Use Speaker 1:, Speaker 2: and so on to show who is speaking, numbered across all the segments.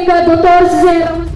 Speaker 1: Médica, Dr. José Ramos.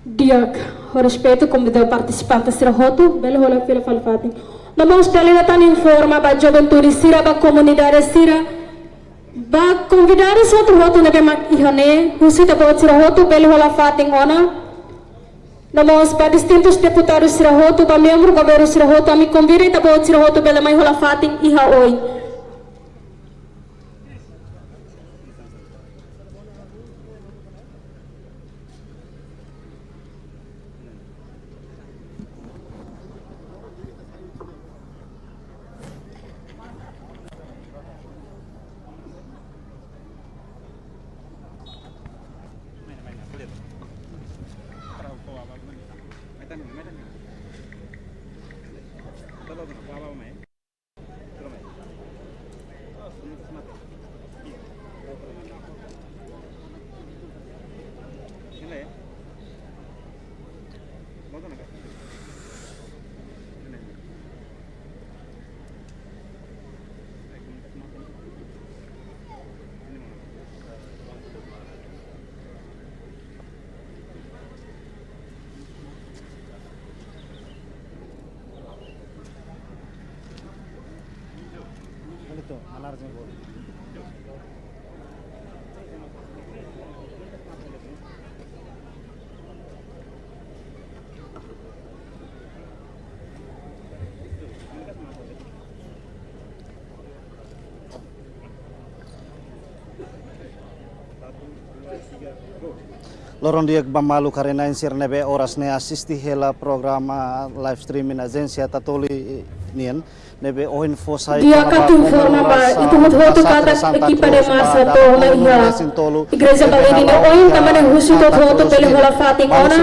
Speaker 1: Diak, o respeito convidado participante será roto, belo rola fila falfati. Nós pela tan informa ba juventude sira ba comunidade sira ba convidar esse outro roto na bema ihane, husita ba sira roto belo rola fating ona. Nós ba distintos deputados sira roto ba membro governo sira roto ami convida ba sira roto belo mai rola fating iha oi.
Speaker 2: Loron dia bamalu karena insir nebe oras ne asisti hela programa live streaming agência tatoli nien nebe o info site
Speaker 1: dia katu informa ba itu hoto kata equipa de massa to na ia igreja baledina oin tamane husu to hoto pele hola fating ona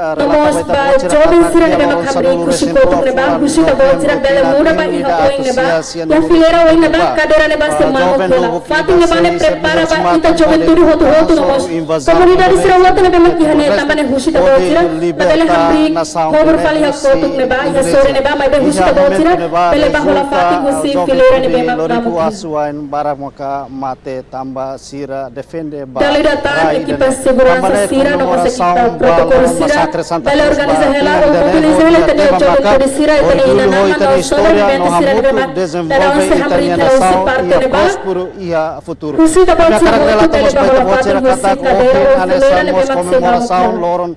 Speaker 1: namos ba jovem sira nebe makhamri kushi ko to neba husu to bo sira bele muda ba iha oin neba ya filera oin neba kadera neba semma hola fating neba ne prepara ba ita jovem turi hoto namos comunidade sira hoto nebe makhihane tamane husu to bo sira bele hamri hobur fali ha ko to neba ya sore neba mai be husu to bo sira bele hola fating husi filera nebe
Speaker 2: loriku asuain barang maka mate tambah sira defende ba
Speaker 1: dali data equipa segurança sira no equipa protocolo sira bela organiza hela organiza hela tene jogo sira tene ina na história no hamutu desenvolve italiana sao ia prospero ia futuro ya karakter estamos beto vocera kata ko anestamos comemoração loron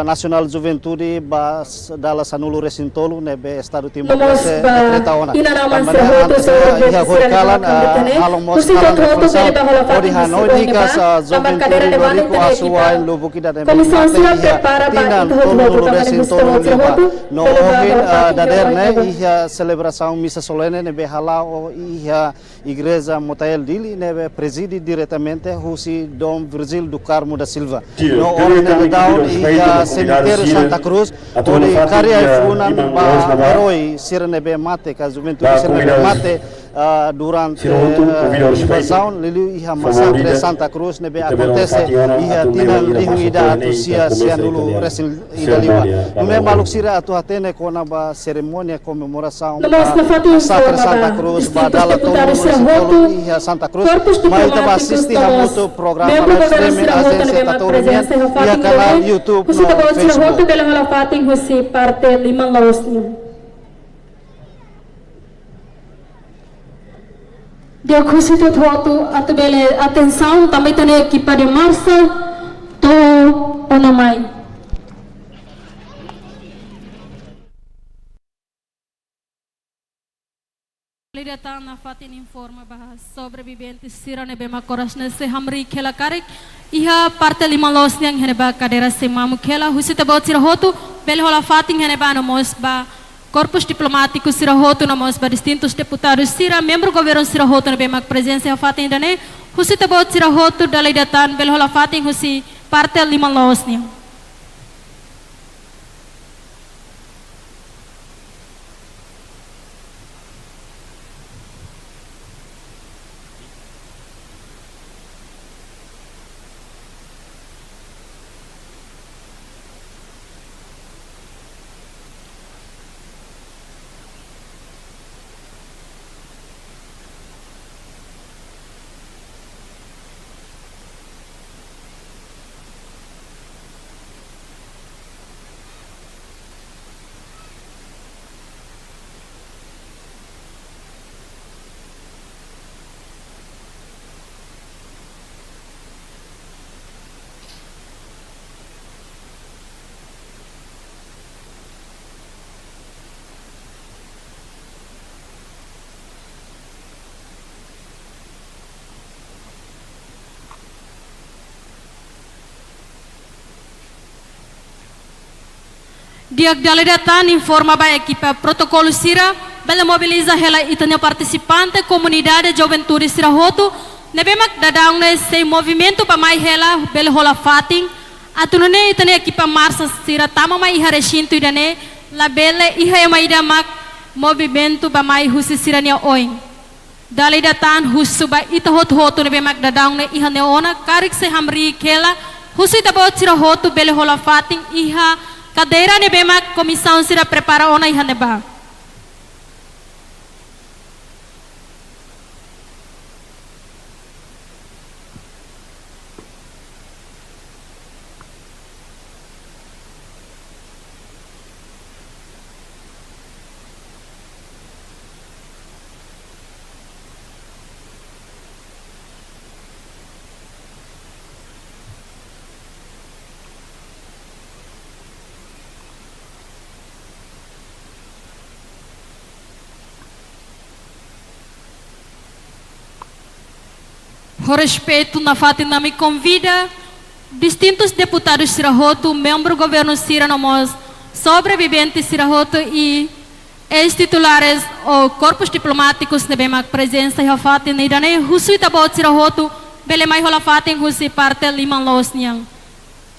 Speaker 1: Nasional Juventude bas dala sanulu resintolu nebe estado timur leste Tretaona ia horkalan halong moskalan odi hanoi nikas Juventude loriku asuain lubuki dan Comissão sira prepara
Speaker 2: tinan tolu resintolu liba no ohin daderne ia celebração missa solene nebe halao ia igreja Motael Dili nebe presidi diretamente husi Dom Virgil do Carmo da Silva no ohin nebe ia cemitério Santa Cruz onde karya ifunan ba heroi sirnebe mate ka Juventude sirnebe mate durante invasão lili iha massacre Santa Cruz nebe acontece iha tinal lihuida atu sia dulu resin idaliwa nume maluk sira atu hatene kona ba cerimônia comemoração massacre Santa Cruz ba dala tolu iha Santa Cruz mai taba assisti hamutu programa live streaming agência tatorimian iha kanal YouTube no Facebook
Speaker 1: pela fating husi parte limang laosnya dia khusus itu waktu atau bela atenção também tem equipa de marcha to onomai Datang na fatin informa bahas sobreviventes sira nebe makoras na se hamri khela karek iha parte lima los yang heneba kadera se mamu khela husita bot sira hotu bel hola fatin heneba no mosba corpus diplomático sira hotu na mosba distintos deputados sira membro governo sira hotu nebe mak presença fatin dane husita bot sira hotu dalai datan bel hola fatin husi parte lima los yang Diak dalidatan informa ba equipa protocolo sira bela mobiliza hela itanya participante comunidade juventude sira hotu nebemak dadang ne sei movimento pa mai hela bela hola fating atunune itanya equipa marsa sira tama mai hareshintu idane la bela iha mai damak movimento pa mai husi sira nia oing dalidatan husuba ita hotu nebemak dadang ne iha neona karik se hamri kela husi tabot sira hotu bela hola fating iha cadeira nebema comissão sira prepara ona e haneba. Com respeito, na fatina me convida distintos deputados Sirahoto, membro do governo Siranamos, sobreviventes Sirahoto e ex-titulares ou corpos diplomáticos de bem presença e a fatina irane husu itabot Sirahoto, bele mai hola fatin husi parte liman los niang.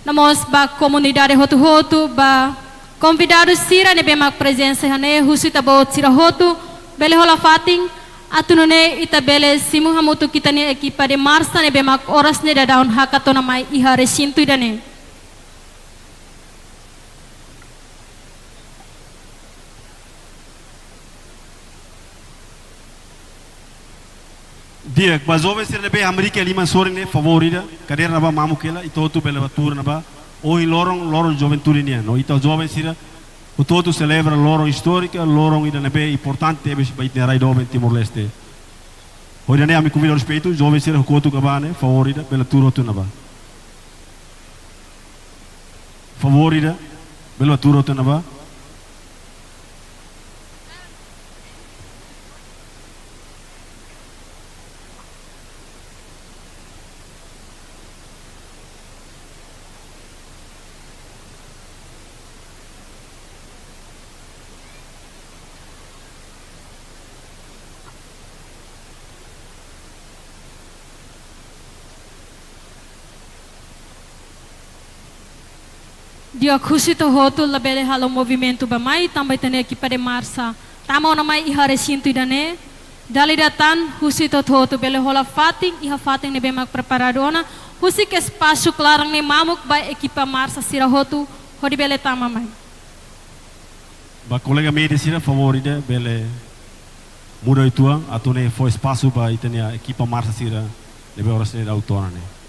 Speaker 1: Namos ba comunidade Hoto ba convidados Sira de bem presença e hane husu itabot Sirahoto, bele hola fatin atunune itabele simu hamutu kita ni ekipa de marsa ne bemak oras ne da daun hakatona mai iha resintu idane
Speaker 3: dia bazove sir ne be amri ke lima sore ne favorida kader naba mamu kela ito tu bele batur naba oi lorong joventuri ne no ito jove sir o todo celebra loro histórica loro ida ne be importante be bait ne raido ben Timor Leste hoje ne ami convido respeito jovem ser kotu kabane favorita bela turo tu naba favorita bela turo tu naba
Speaker 1: dia kusito hotu labele halo movimento ba mai tambay tane ekipa de marsa tama na mai iha resintu idane dali datan husito hotu bele hola fating iha fating ne bemak preparadona husi ke espaço clarang ne mamuk ba ekipa marsa sira hotu hodi bele tama mai
Speaker 3: ba colega me desira favorita bele muda itua atune fo espaço ba itania ekipa marsa sira ne be horas ne autona ne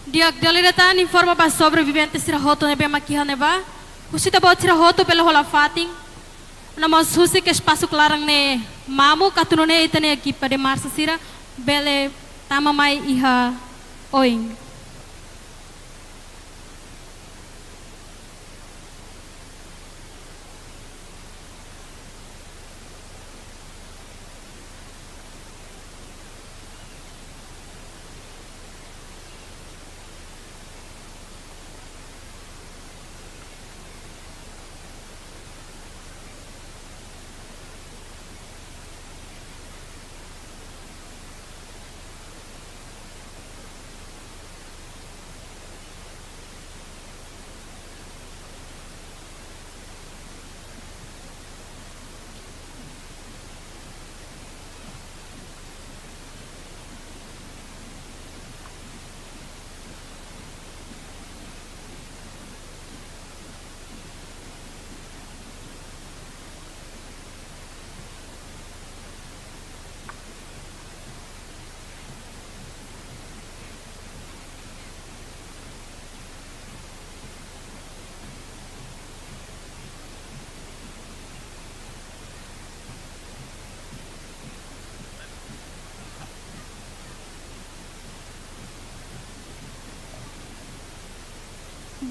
Speaker 4: Dia daliretan informa para sobreviventes sira hoto nebe makihaneba. Husita bot sira hoto pela hola fating. Namos husi que espaço clarang ne mamu katunone itane aqui para marça sira bele tamamai iha oing.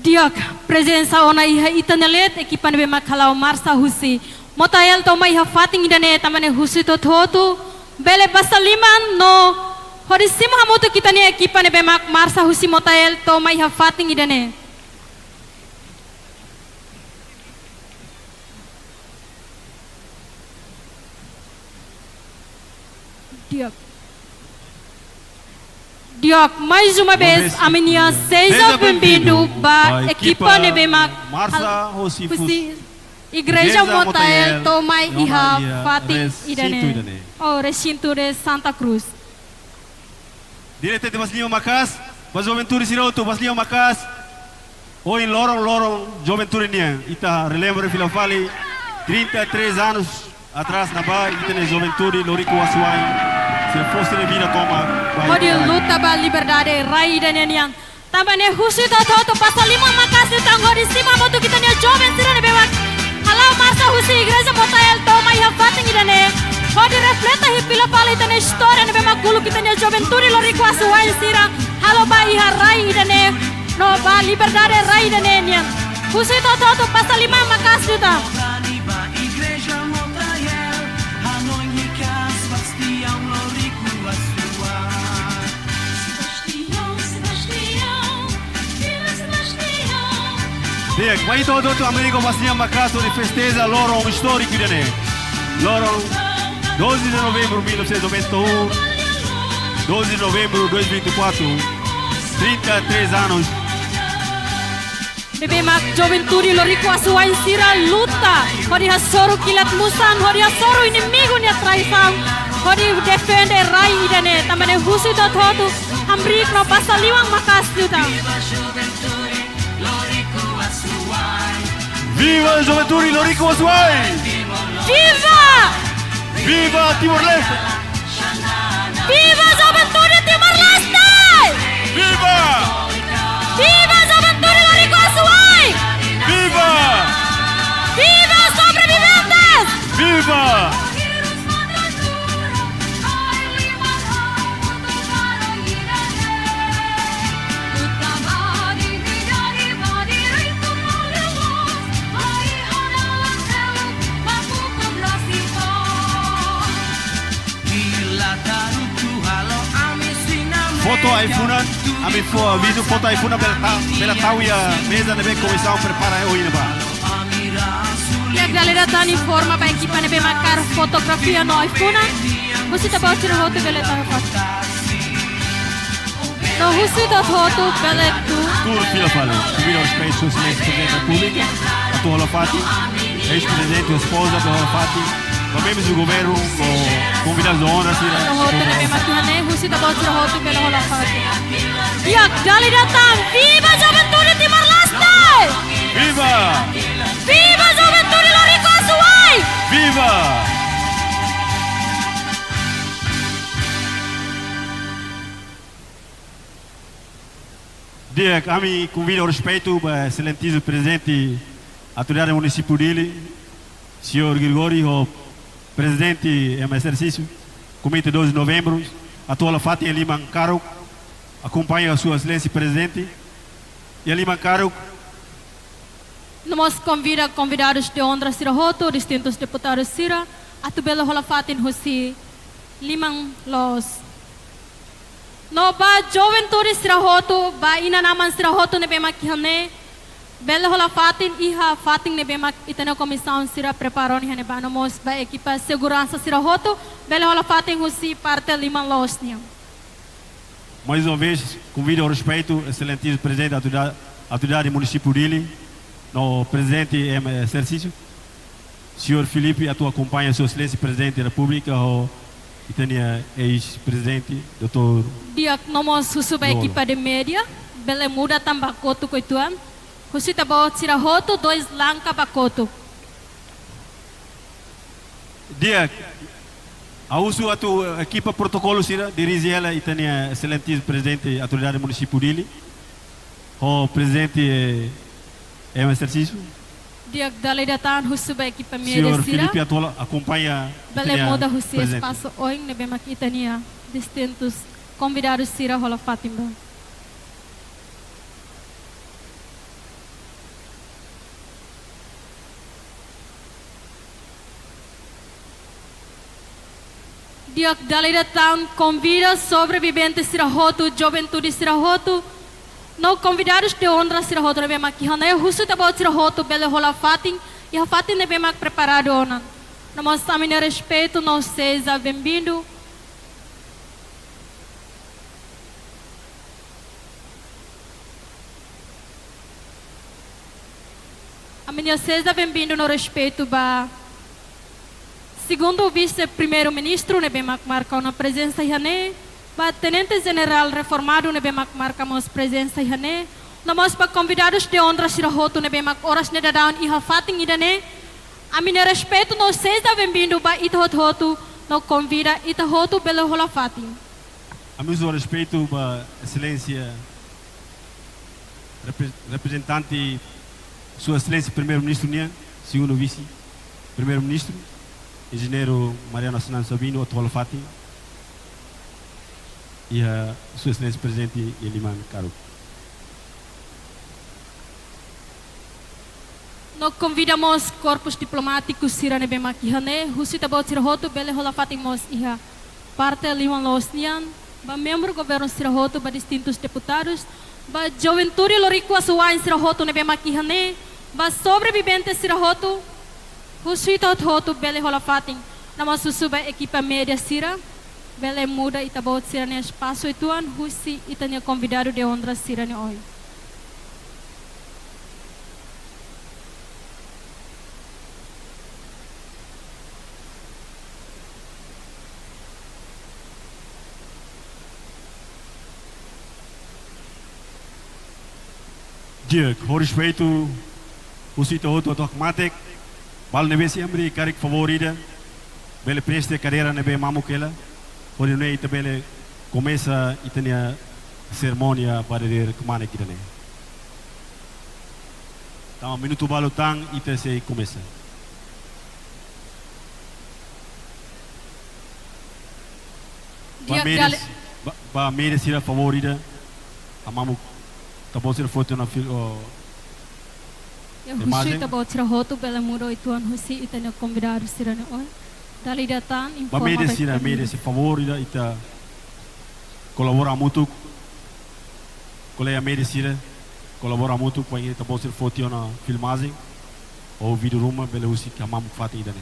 Speaker 4: Diak presença ona iha itanelet ekipan be makalau marsa husi motael to mai ha fating idane tamane husi to thotu bele basaliman no horisim hamoto kitane ekipan be mak marsa husi motael to mai ha fating idane Diak mais uma vez a minha seja bem-vindo ba equipa nebemak
Speaker 3: Marsa Husi
Speaker 4: Igreja Motael Tomai Iha Fating Idane o recinto de Santa Cruz.
Speaker 3: Direte de Baslima Macas, Bas Juventude Siroto, Baslima Macas. Hoje lorong Juventude nia, ita relembra Filafali 33 anos atrás na ba, ita ne Juventude Lorico Asuai. Se fosse de vida toma.
Speaker 4: Hodi luta ba liberdade rai dan yang tambane husi to pasal 5 makasih tanggori sima motu kita nia joven sirane bewak halau marsa husi igreja motael toma iha fating idane hodi refleta hi pila pala itane história ne bemak gulu kita nia juventude lorico asuai sira halau ba iha rai idane no ba liberdade rai idane nia husi to pasal 5 makasih ta
Speaker 3: Diak, vai todo amigo Bastian Macasso de festeja loro histórico idane. Loro 12 de novembro de 1991, 12 de novembro de 2024, 33 anos.
Speaker 4: Bebe mak juventude lorico asuai sira luta hodi hasoro kilat musan hodi hasoro inimigo ni traição hodi defende rai idane tamane husi to thotu ambrik no pasaliwang makas luta.
Speaker 3: Viva Juventude Lorico Asuai!
Speaker 4: Viva!
Speaker 3: Viva Timor-Leste!
Speaker 4: Viva Juventude Timor-Leste!
Speaker 3: Viva!
Speaker 4: Viva Juventude Lorico Asuai!
Speaker 3: Viva!
Speaker 4: Viva sobreviventes!
Speaker 3: Viva! Foto iPhone, ami fo vídeo foto iPhone pela tauia mesa nebe comissão prepara hoje neba.
Speaker 4: E a galera tá em forma para a equipe nebe marcar fotografia no iPhone. Você tá botando foto bele tá foto. No você tá foto bele tu.
Speaker 3: Tour fila fala. Vira os peixes os presidente da República, a tua Holofati, ex-presidente e esposa da Holofati. Membros do governo, convidados de honra,
Speaker 4: no hoto nebe marcar você tá botando foto bele Holofati. E a galera tá viva Juventude Timor-Leste!
Speaker 3: Viva!
Speaker 4: Viva Juventude Lorico Asuai!
Speaker 3: Viva! dia kami convido ao respeito para excelentíssimo presidente autoridade do município dele, senhor Grigori, o presidente em exercício, comitê 12 de novembro, atual Fatia Liman Caro, acompanha a sua excelência presidente, e Liman Caro.
Speaker 4: Nós convidados de honra Sira Hoto, distintos deputados Sira, a tubela hola fatin husi limang los. No ba juventude Sira Hoto, ba ina naman Sira Hoto ne bemak hane, bela hola fatin iha fatin ne bemak itana comissão Sira preparou ne ba namos ba equipa segurança Sira Hoto, bela hola fatin husi parte limang los niya.
Speaker 3: Mais uma vez, convido ao respeito, excelentíssimo presidente da autoridade do município dele, no presidente em exercício, senhor Felipe, a tua acompanha, sua excelência presidente da República, o Itania ex-presidente, doutor.
Speaker 4: Dia nomos susuba equipa de média, bela muda tambacoto coituan, husita ba Sira Hoto, 2 langka bacoto.
Speaker 3: Dia, a uso a tua equipa protocolo Sira, dirige ela, Itania excelentíssimo presidente da autoridade do município dele, o presidente em exercício.
Speaker 4: Dia dali datan husuba equipa média
Speaker 3: Senhor
Speaker 4: Sira.
Speaker 3: Felipe atual acompanha.
Speaker 4: Bela muda husi espaço hoje nebe makita niya distintos convidados Sira hola Fatima. Dia dali datan convida sobreviventes Sira Hoto, juventude Sira Hoto. No convidados de honra Sira Hoto nebe makihana eu husu tabo Sira Hoto bela hola Fatim e a Fatim nebe mak preparado onan. Nós também respeito, não seja bem-vindo. A minha seja bem-vindo no respeito ba segundo o vice-primeiro-ministro, nebe marca uma presença hane, ba tenente general reformado nebe marcamos presença hane. Nós para convidados de honra Sira Hoto nebe horas ne dadan iha Fatim idane. A minha respeito não seja bem-vindo ba ita Hoto no convida ita Hoto bela hola Fatim.
Speaker 3: A meu respeito para excelência representante sua excelência primeiro-ministro Nia, segundo vice-primeiro-ministro, engenheiro Mariano Asnan Sabino, atual Fatim, e a sua excelência presidente Eliman Caro.
Speaker 4: Nós convidamos corpos diplomáticos Sira nebe makihane, husita ba Sira Hoto bela hola Fatim mos iha parte liman los nian, ba membro governo Sira Hoto ba distintos deputados, ba juventude loricua suain Sira Hoto nebe makihane, ba sobreviventes Sira Hoto, husita Hoto bela hola Fatim, nama susuba equipa média Sira, bela muda itabot Sira ne espaço ituan, husi itanya convidado de honra Sira ne oi.
Speaker 3: Dia, com respeito, o sítio outro automatic, bal nebe se amri carik favorita, bele preste carreira nebe mamukela, por não é bele começa e tem a cerimônia para ver como é que é. Então, minuto balotang e se começa. Ba mede sira favorita, a mamuk. Tapos ir foto na
Speaker 4: imagem. Tabo Sira Hoto bela muro ituan husi itanya convidado Sira ne oi. Dali datan informa.
Speaker 3: Ba mede se favorita ita colabora muito. Colega mede Sira colabora muito para ir tapos ir foto na filmagem ou vídeo ruma bela husi que amam Fatim idane.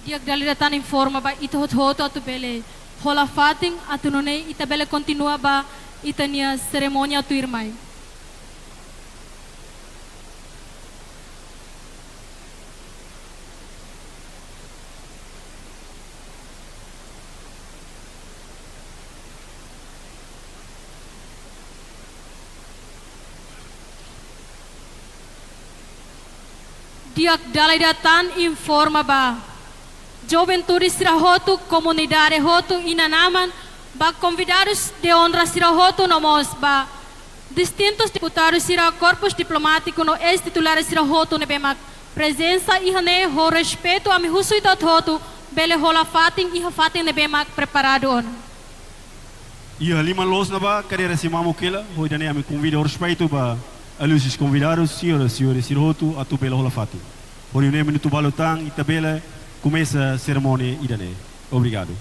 Speaker 4: Diak dalida tan informa ba ito hoto atu bele hola fating atu none ita bele continua ba ita nia ceremonia tu irmai. Diak dalida tan informa ba Juventude Sirahotu, comunidade Hotu, inanaman, ba convidados de honra Sirahotu nomos, ba distintos deputados Sira corpus diplomático no ex-titular Sirahotu nebemak presença ihane ho respeito a mi husuitot Hotu, bele hola fating iha fating nebemak preparado on.
Speaker 3: Ia lima los na ba carreira si mamu kela, hoi dane a me convida o respeito ba alusis convidados senhoras Sirahotu atu bela hola fating. Hoi ne minuto balotang itabela começa a cerimônia Idane. Obrigado.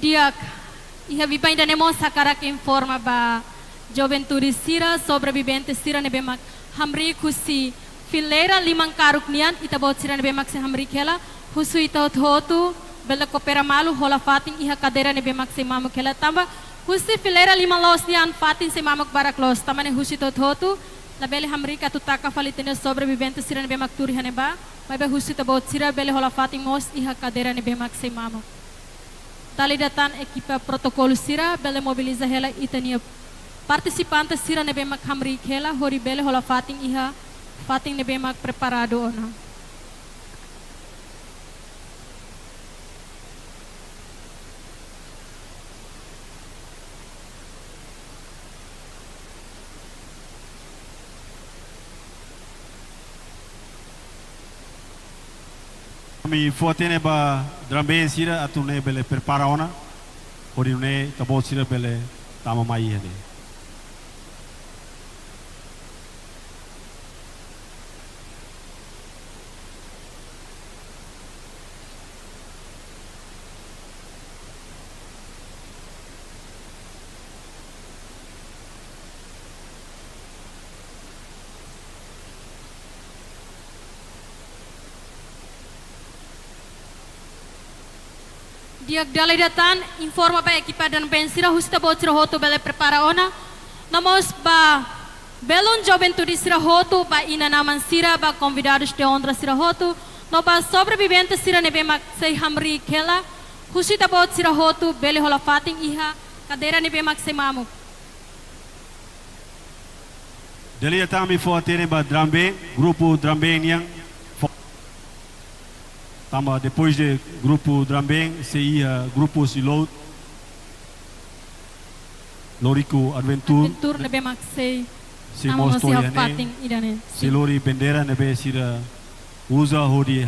Speaker 4: Diak, iha vipa ainda nemo sakara que informa ba Juventude Sira, sobrevivente Sira nebemak hamri kusi fileira limang karuk nian itabot Sira nebemak se hamri kela husu itot hotu bela kopera malu hola fating iha kadeira nebemak se mamuk kela tamba husi fileira limang los nian fating se mamuk barak los tamane husu itot hotu la bele hamri katutaka falitene sobrevivente Sira nebemak turi haneba maibe husu itabot Sira bele hola fating mos iha kadeira nebemak se mamuk talidatan equipa protocolo Sira bele mobiliza hela itania participantes Sira nebemak hamri kela hori bele hola fating iha fating nebemak preparado ona.
Speaker 3: Mi fuatene ba drambe Sira atu ne bele prepara ona hori ne tabot Sira bele tama mai hene.
Speaker 4: Diak dalidatan informa ba equipa dan bensira husta bot Sirahotu bele prepara ona namos ba belon Juventude Sirahotu ba inanaman Sira ba convidados de honra Sirahotu no ba sobrevivente Sira nebemak se hamri kela husita bot Sirahotu bele hola fating iha kadeira nebemak se mamuk.
Speaker 3: Dalidatan mi fuatene ba drambe grupo drambe yang tamba depois de grupo Drambeng se ia grupo Silot Lorico Adventure
Speaker 4: nebemak se
Speaker 3: mosto
Speaker 4: fating idane
Speaker 3: se lori bendera nebe sira usa hodi